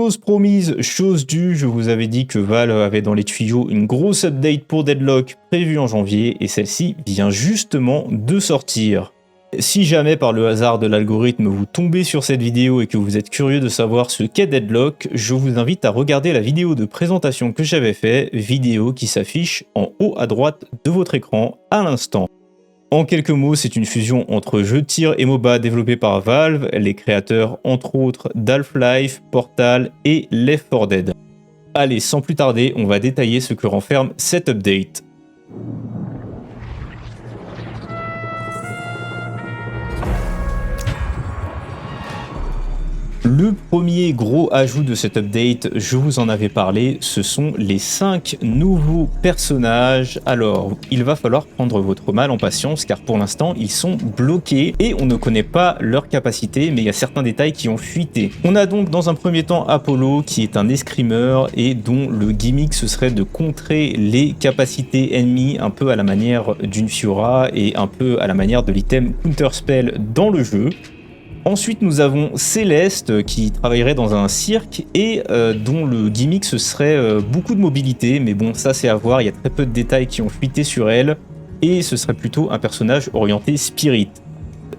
Chose promise, chose due, je vous avais dit que Valve avait dans les tuyaux une grosse update pour Deadlock prévue en janvier et celle-ci vient justement de sortir. Si jamais par le hasard de l'algorithme vous tombez sur cette vidéo et que vous êtes curieux de savoir ce qu'est Deadlock, je vous invite à regarder la vidéo de présentation que j'avais fait, vidéo qui s'affiche en haut à droite de votre écran à l'instant. En quelques mots, c'est une fusion entre jeux de tir et MOBA développé par Valve, les créateurs entre autres d'Half-Life, Portal et Left 4 Dead. Allez, sans plus tarder, on va détailler ce que renferme cette update. Le premier gros ajout de cette update, je vous en avais parlé, ce sont les 5 nouveaux personnages. Alors, il va falloir prendre votre mal en patience car pour l'instant, ils sont bloqués et on ne connaît pas leur capacité, mais il y a certains détails qui ont fuité. On a donc dans un premier temps Apollo qui est un escrimeur et dont le gimmick ce serait de contrer les capacités ennemies un peu à la manière d'une Fiora et un peu à la manière de l'item Counterspell dans le jeu. Ensuite, nous avons Céleste qui travaillerait dans un cirque et dont le gimmick ce serait beaucoup de mobilité, mais bon, ça c'est à voir, il y a très peu de détails qui ont fuité sur elle et ce serait plutôt un personnage orienté spirit.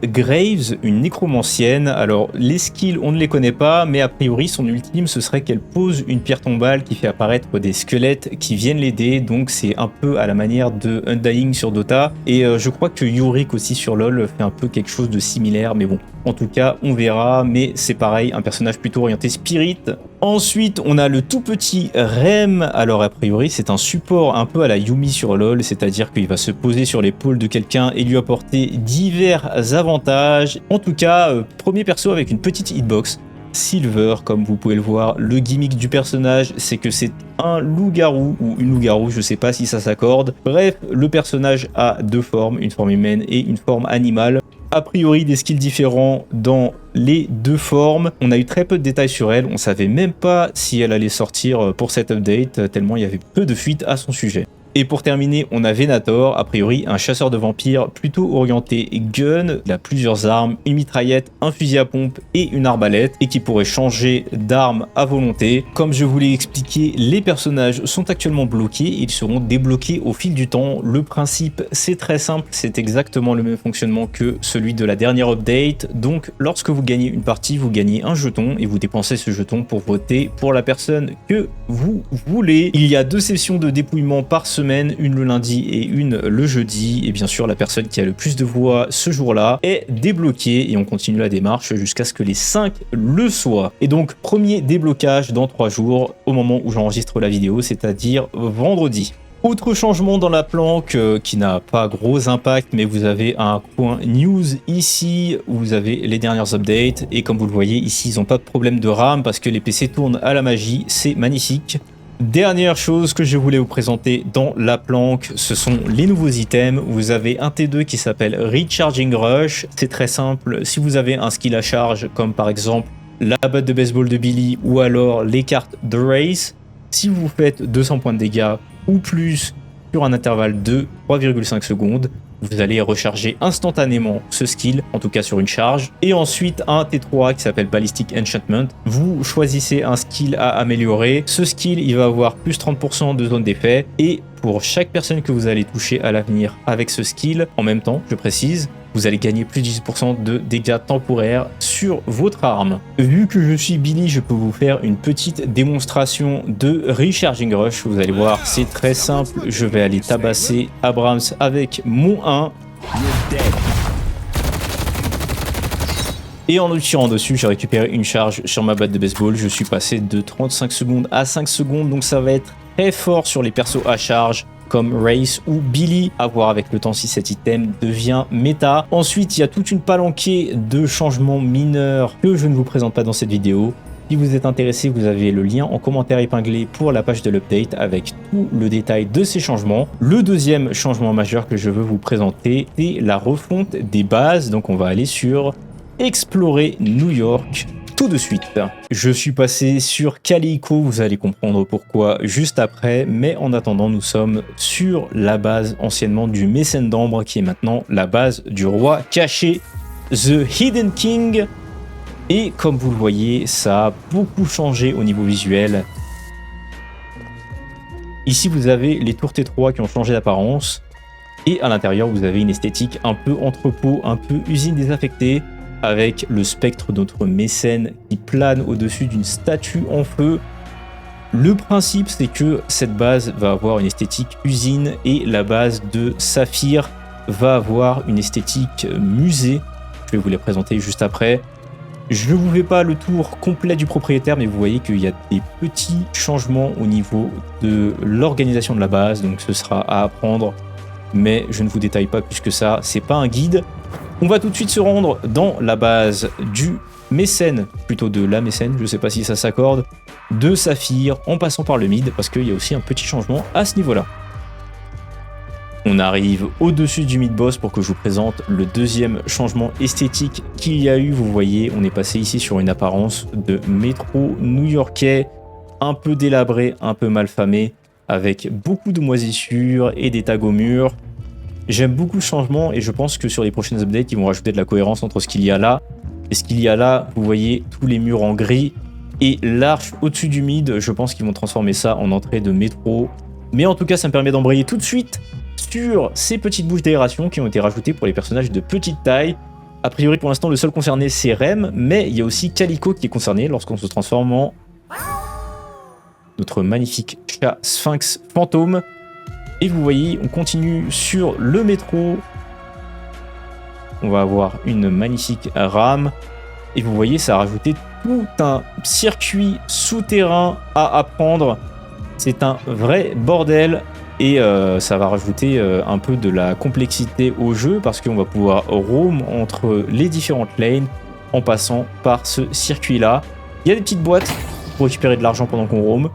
Graves, une nécromancienne, alors les skills on ne les connaît pas, mais a priori son ultime ce serait qu'elle pose une pierre tombale qui fait apparaître des squelettes qui viennent l'aider, donc c'est un peu à la manière de Undying sur Dota, et je crois que Yorick aussi sur LoL fait un peu quelque chose de similaire, mais bon, en tout cas on verra, mais c'est pareil, un personnage plutôt orienté spirit. Ensuite, on a le tout petit Rem. Alors, a priori, c'est un support un peu à la Yuumi sur LoL, c'est-à-dire qu'il va se poser sur l'épaule de quelqu'un et lui apporter divers avantages. En tout cas, premier perso avec une petite hitbox. Silver, comme vous pouvez le voir, le gimmick du personnage, c'est que c'est un loup-garou ou une loup-garou, je sais pas si ça s'accorde. Bref, le personnage a deux formes, une forme humaine et une forme animale. A priori des skills différents dans les deux formes. On a eu très peu de détails sur elle, on savait même pas si elle allait sortir pour cette update, tellement il y avait peu de fuites à son sujet. Et pour terminer, on a Venator, a priori un chasseur de vampires plutôt orienté gun. Il a plusieurs armes, une mitraillette, un fusil à pompe et une arbalète, et qui pourrait changer d'arme à volonté. Comme je vous l'ai expliqué, les personnages sont actuellement bloqués, ils seront débloqués au fil du temps. Le principe, c'est très simple, c'est exactement le même fonctionnement que celui de la dernière update. Donc lorsque vous gagnez une partie, vous gagnez un jeton, et vous dépensez ce jeton pour voter pour la personne que vous voulez. Il y a 2 sessions de dépouillement par semaine, une le lundi et une le jeudi, et bien sûr la personne qui a le plus de voix ce jour-là est débloquée et on continue la démarche jusqu'à ce que les 5 le soient. Et donc premier déblocage dans 3 jours au moment où j'enregistre la vidéo, c'est-à-dire vendredi. Autre changement dans la planque qui n'a pas gros impact, mais vous avez un coin news ici où vous avez les dernières updates et comme vous le voyez ici ils n'ont pas de problème de RAM parce que les PC tournent à la magie, c'est magnifique. Dernière chose que je voulais vous présenter dans la planque, ce sont les nouveaux items. Vous avez un T2 qui s'appelle Recharging Rush. C'est très simple, si vous avez un skill à charge comme par exemple la batte de baseball de Billy ou alors les cartes de Race, si vous faites 200 points de dégâts ou plus sur un intervalle de 3,5 secondes, vous allez recharger instantanément ce skill, en tout cas sur une charge. Et ensuite, un T3 qui s'appelle Ballistic Enchantment. Vous choisissez un skill à améliorer. Ce skill, il va avoir plus 30% de zone d'effet. Et pour chaque personne que vous allez toucher à l'avenir avec ce skill, en même temps, je précise, vous allez gagner plus de 10% de dégâts temporaires sur votre arme. Vu que je suis Billy, je peux vous faire une petite démonstration de Recharging Rush. Vous allez voir, c'est très simple. Je vais aller tabasser Abrams avec mon 1. Et en le tirant dessus, j'ai récupéré une charge sur ma batte de baseball. Je suis passé de 35 secondes à 5 secondes, donc ça va être très fort sur les persos à charge comme Race ou Billy, à voir avec le temps si cet item devient méta. Ensuite, il y a toute une palanquée de changements mineurs que je ne vous présente pas dans cette vidéo. Si vous êtes intéressé, vous avez le lien en commentaire épinglé pour la page de l'update avec tout le détail de ces changements. Le deuxième changement majeur que je veux vous présenter, c'est la refonte des bases. Donc on va aller sur Explorer New York tout de suite. Je suis passé sur Calico, vous allez comprendre pourquoi juste après, mais en attendant nous sommes sur la base anciennement du Mécène d'Ambre qui est maintenant la base du roi caché, The Hidden King. Et comme vous le voyez, ça a beaucoup changé au niveau visuel. Ici, vous avez les tours T3 qui ont changé d'apparence. Et à l'intérieur, vous avez une esthétique un peu entrepôt, un peu usine désaffectée, avec le spectre de notre mécène qui plane au-dessus d'une statue en feu. Le principe, c'est que cette base va avoir une esthétique usine et la base de Saphir va avoir une esthétique musée. Je vais vous les présenter juste après. Je ne vous fais pas le tour complet du propriétaire, mais vous voyez qu'il y a des petits changements au niveau de l'organisation de la base, donc ce sera à apprendre, mais je ne vous détaille pas plus que ça, c'est pas un guide. On va tout de suite se rendre dans la base du mécène, plutôt de la mécène, je ne sais pas si ça s'accorde, de Saphir, en passant par le mid, parce qu'il y a aussi un petit changement à ce niveau-là. On arrive au-dessus du mid-boss pour que je vous présente le deuxième changement esthétique qu'il y a eu. Vous voyez, on est passé ici sur une apparence de métro new-yorkais, un peu délabré, un peu malfamé, avec beaucoup de moisissures et des tags au mur. J'aime beaucoup le changement et je pense que sur les prochaines updates, ils vont rajouter de la cohérence entre ce qu'il y a là et ce qu'il y a là. Vous voyez tous les murs en gris et l'arche au-dessus du mid. Je pense qu'ils vont transformer ça en entrée de métro. Mais en tout cas, ça me permet d'embrayer tout de suite sur ces petites bouches d'aération qui ont été rajoutées pour les personnages de petite taille. A priori, pour l'instant, le seul concerné, c'est Rem, mais il y a aussi Calico qui est concerné lorsqu'on se transforme en notre magnifique chat Sphinx fantôme. Et vous voyez, on continue sur le métro. On va avoir une magnifique rame. Et vous voyez, ça a rajouté tout un circuit souterrain à apprendre. C'est un vrai bordel. Et ça va rajouter un peu de la complexité au jeu parce qu'on va pouvoir roam entre les différentes lanes en passant par ce circuit-là. Il y a des petites boîtes pour récupérer de l'argent pendant qu'on roam.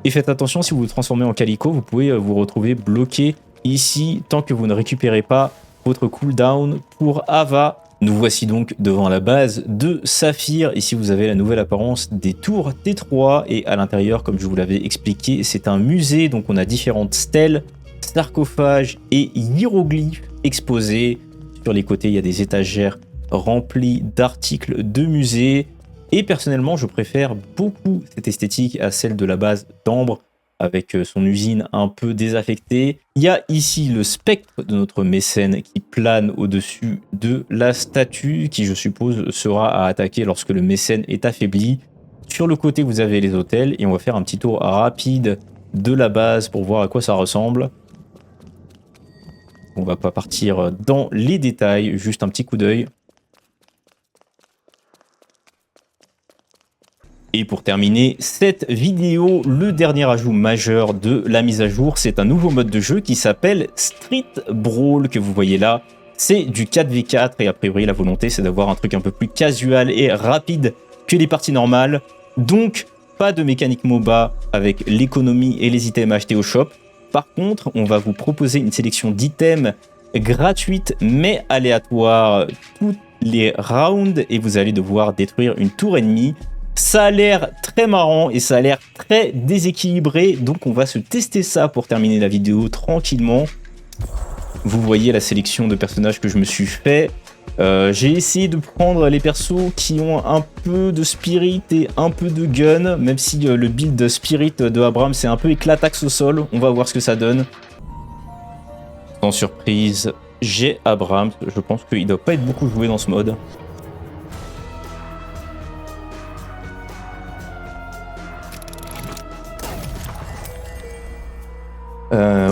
Et faites attention, si vous vous transformez en Calico, vous pouvez vous retrouver bloqué ici tant que vous ne récupérez pas votre cooldown pour Ava. Nous voici donc devant la base de Saphir. Ici, vous avez la nouvelle apparence des tours T3. Et à l'intérieur, comme je vous l'avais expliqué, c'est un musée. Donc, on a différentes stèles, sarcophages et hiéroglyphes exposés. Sur les côtés, il y a des étagères remplies d'articles de musée. Et personnellement, je préfère beaucoup cette esthétique à celle de la base d'Ambre, avec son usine un peu désaffectée. Il y a ici le spectre de notre mécène qui plane au-dessus de la statue, qui je suppose sera à attaquer lorsque le mécène est affaibli. Sur le côté, vous avez les hôtels, et on va faire un petit tour rapide de la base pour voir à quoi ça ressemble. On va pas partir dans les détails, juste un petit coup d'œil. Et pour terminer cette vidéo, le dernier ajout majeur de la mise à jour, c'est un nouveau mode de jeu qui s'appelle Street Brawl que vous voyez là. C'est du 4v4 et a priori la volonté c'est d'avoir un truc un peu plus casual et rapide que les parties normales. Donc pas de mécanique MOBA avec l'économie et les items achetés au shop. Par contre, on va vous proposer une sélection d'items gratuite mais aléatoire tous les rounds et vous allez devoir détruire une tour ennemie. Ça a l'air très marrant et ça a l'air très déséquilibré, donc on va se tester ça pour terminer la vidéo tranquillement. Vous voyez la sélection de personnages que je me suis fait. J'ai essayé de prendre les persos qui ont un peu de spirit et un peu de gun, même si le build spirit de Abrams c'est un peu éclataxe au sol. On va voir ce que ça donne. Sans surprise, j'ai Abrams. Je pense qu'il ne doit pas être beaucoup joué dans ce mode.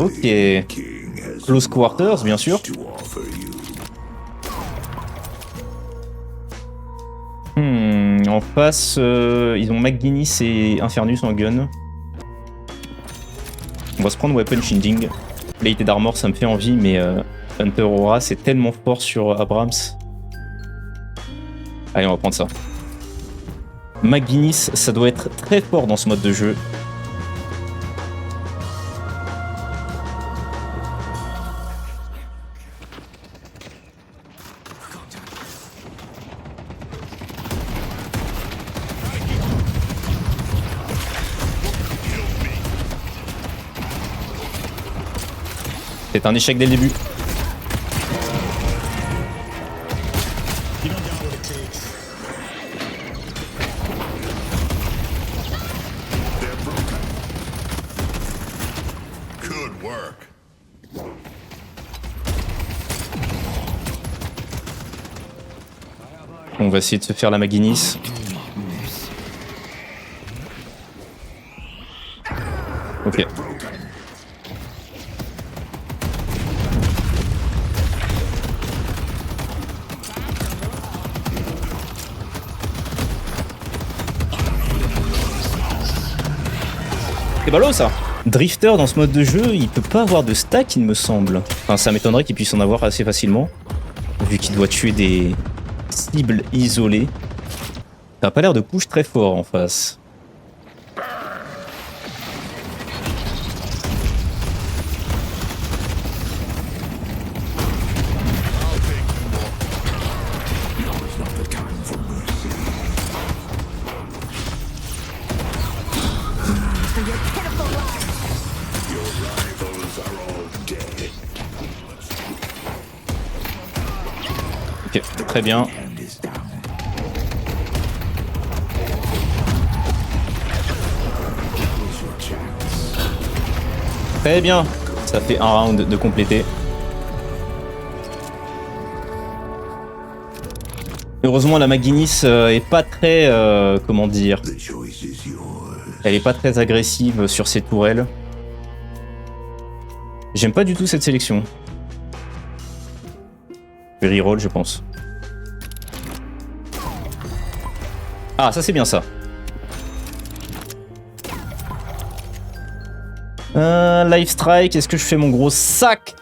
Ok. Close Quarters, bien sûr. En face, ils ont McGuinness et Infernus en gun. On va se prendre Weapon Shielding. Plated Armor, ça me fait envie, mais Hunter Aura, c'est tellement fort sur Abrams. Allez, on va prendre ça. McGuinness, ça doit être très fort dans ce mode de jeu. C'est un échec dès le début. On va essayer de se faire la Maginis. Ok. C'est ballot ça. Drifter dans ce mode de jeu, il peut pas avoir de stack il me semble. Enfin ça m'étonnerait qu'il puisse en avoir assez facilement. Vu qu'il doit tuer des cibles isolées. Ça a pas l'air de push très fort en face. Ok, très bien. Très bien. Ça fait un round de compléter. Heureusement, la Maginis est pas très... comment dire... Elle est pas très agressive sur ses tourelles. J'aime pas du tout cette sélection. Je vais reroll, je pense. Ah, ça c'est bien ça. Life Strike, est-ce que je fais mon gros sac?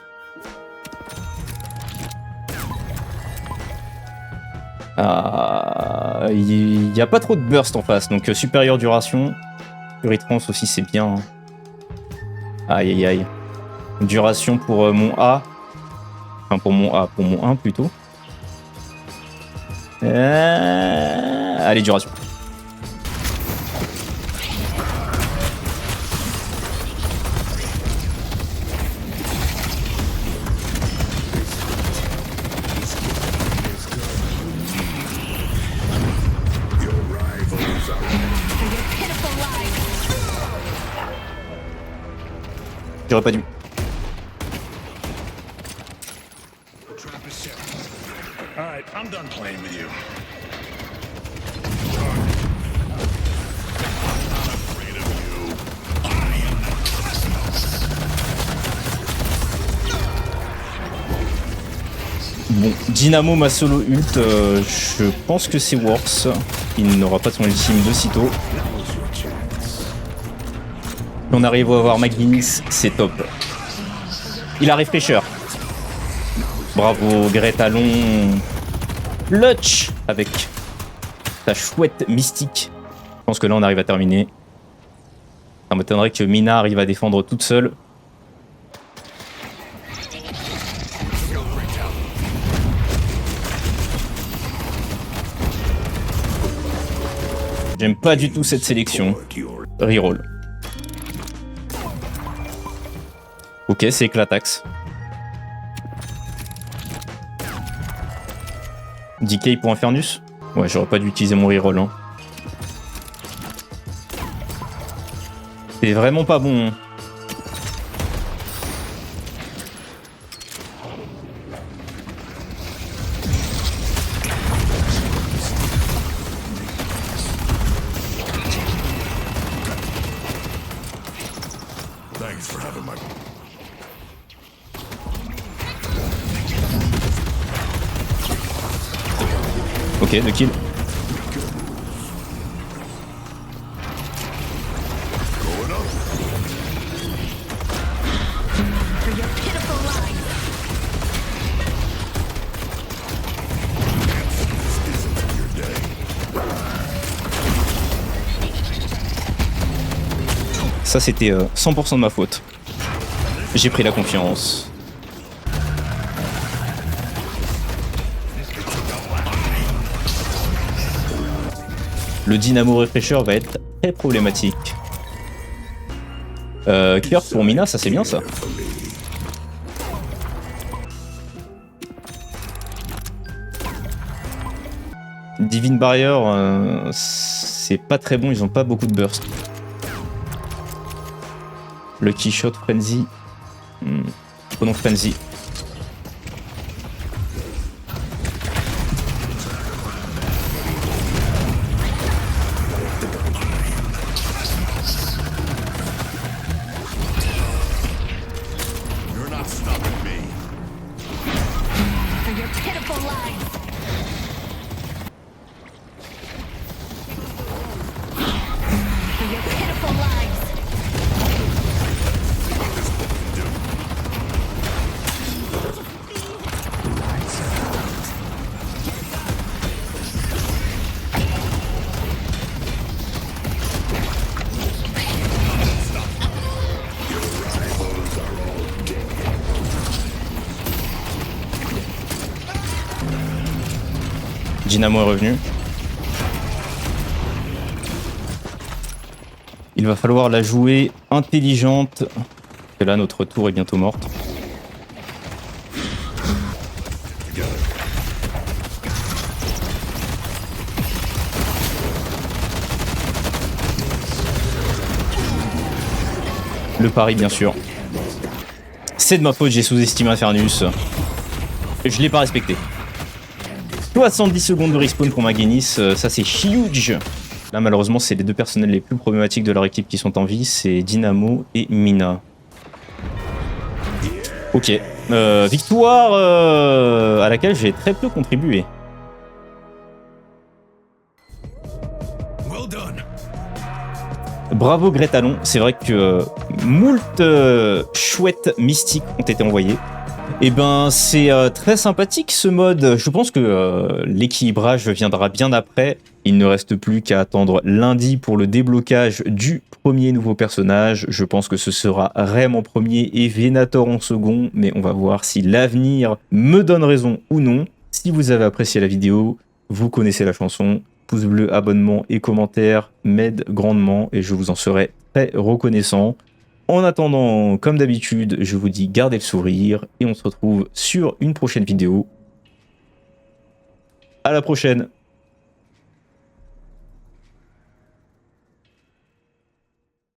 Il n'y a pas trop de burst en face, donc supérieure duration. Fury Trance aussi c'est bien. Aïe aïe aïe. Duration pour mon A. Enfin pour mon A, pour mon 1 plutôt. Allez, duration. J'aurais pas dû. Bon, Dynamo ma solo ult, je pense que c'est worse. Il n'aura pas son ultime de sitôt. On arrive à avoir Maginis, c'est top. Il a Refresher. Bravo Gretalon. Clutch avec sa chouette mystique. Je pense que là on arrive à terminer. Ça m'étonnerait que Mina arrive à défendre toute seule. J'aime pas du tout cette sélection. Reroll. Ok, c'est éclataxe. DK pour Infernus? Ouais, j'aurais pas dû utiliser mon reroll. Hein. C'est vraiment pas bon. Hein. Ok, 2 kills. Ça c'était 100% de ma faute. J'ai pris la confiance. Le Dynamo Refresher va être très problématique. Cœur pour Mina, ça c'est bien ça. Divine Barrier, c'est pas très bon, ils ont pas beaucoup de burst. Lucky Shot, Frenzy. Prenons Frenzy. Dynamo est revenu. Il va falloir la jouer intelligente. Et là, notre tour est bientôt morte. Le pari, bien sûr. C'est de ma faute, j'ai sous-estimé Infernus. Je l'ai pas respecté. 70 secondes de respawn pour Magenis, ça c'est huge. Là malheureusement c'est les deux personnels les plus problématiques de leur équipe qui sont en vie, c'est Dynamo et Mina. Ok, victoire à laquelle j'ai très peu contribué. Bravo Grétalon, c'est vrai que moult chouettes mystiques ont été envoyées. Et ben c'est très sympathique ce mode, je pense que l'équilibrage viendra bien après. Il ne reste plus qu'à attendre lundi pour le déblocage du premier nouveau personnage. Je pense que ce sera Rem en premier et Venator en second, mais on va voir si l'avenir me donne raison ou non. Si vous avez apprécié la vidéo, vous connaissez la chanson. Pouce bleu, abonnement et commentaires m'aident grandement et je vous en serai très reconnaissant. En attendant, comme d'habitude, je vous dis gardez le sourire et on se retrouve sur une prochaine vidéo. À la prochaine!